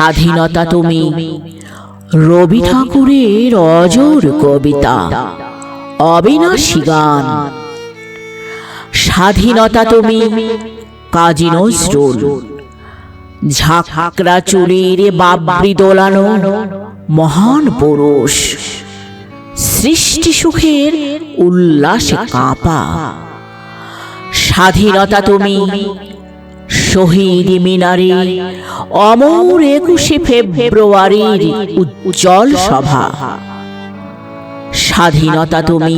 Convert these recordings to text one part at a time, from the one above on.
স্বাধীনতা তুমি রবি ঠাকুরের অজর কবিতা, অবিনাশী গান। স্বাধীনতা তুমি কাজী নজরুল, ঝাঁকড়া চুলের বাবরি দোলানো মহান পুরুষ, সৃষ্টি সুখের উল্লাসে কাঁপা। স্বাধীনতা তুমি শহীদ মিনারে অমর 21শে ফেব্রুয়ারির উজ্জ্বল সভা। স্বাধীনতা তুমি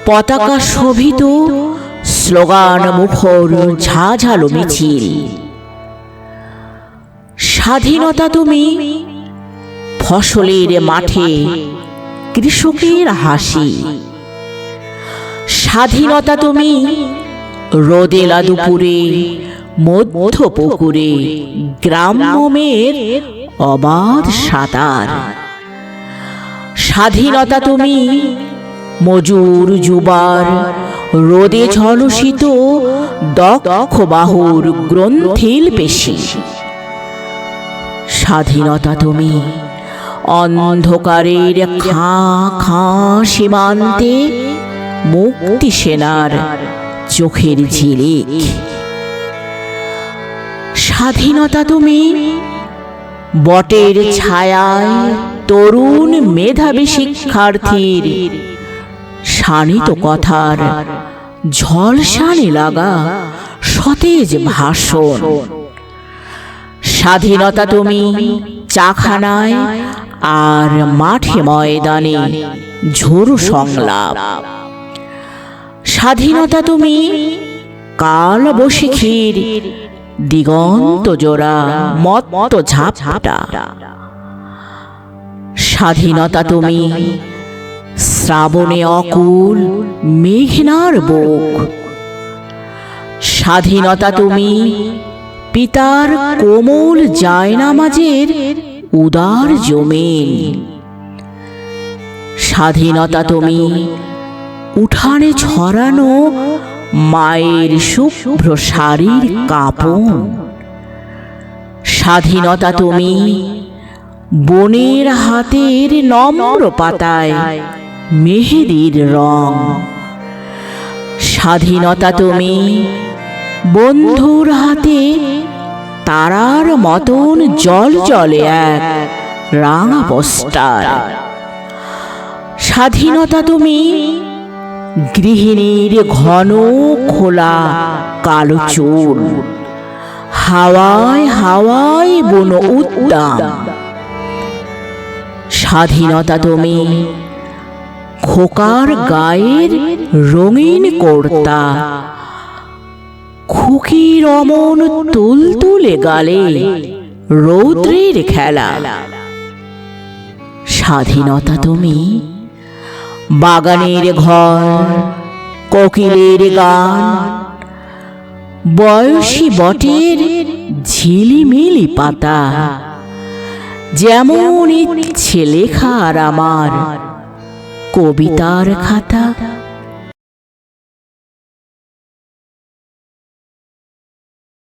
পতাকা শোভিত স্লোগান মুখর ঝাঝালো মিছিল। স্বাধীনতা তুমি ফসলের মাঠে কৃষকের হাসি। স্বাধীনতা তুমি রোদেলা দুপুরে মধ্য পুকুরে গ্রাম্যমের অবাধ সাঁতার। স্বাধীনতা তুমি মজুর যুবার রোদে ঝলসিত দক্ষ বাহুর গ্রন্থিল পেশি। স্বাধীনতা তুমি অন্ধকারের খাঁ খাঁ সীমান্তে মুক্তি সেনার চোখের ঝিলিক। স্বাধীনতা তুমি বটের ছায়ায় তরুণ মেধাবী শিক্ষার্থীর শানিত কথার ঝলসানি লাগা সতেজ ভাষণ। স্বাধীনতা তুমি চাখানায় আর মাঠে ময়দানে ঝোড়ো সংলাপ। স্বাধীনতা তুমি কাল বৈশাখীর দিগন্ত জোড়া মত্ত ঝাপটা। স্বাধীনতা তুমি শ্রাবণে অকুল মেঘনার বুক। স্বাধীনতা তুমি পিতার কোমল জায়নামাজের উদার জমিন। স্বাধীনতা তুমি উঠানে ছড়ানো মায়ের শুভ্র শাড়ির কাঁপন। স্বাধীনতা তুমি বনের হাতের নম্র পাতায় মেহেদির রং। স্বাধীনতা তুমি বন্ধুর হাতে তারার মতন জল জলে এক রাঙা পোস্টার। স্বাধীনতা তুমি গৃহিণীর ঘন খোলা কালো চুল, হাওয়ায় হাওয়ায় বন উদ্যান। স্বাধীনতা তুমি খোকার গায়ের রঙিন কর্তা, খুকির অমন তুলতুলে গালে রৌদ্রের খেলা। স্বাধীনতা তুমি বাগানের ঘর, কোকিলের গান, বয়সী বটের ঝিলিমিলি পাতা। যেমন ইচ্ছে লেখার আমার কবিতার খাতা।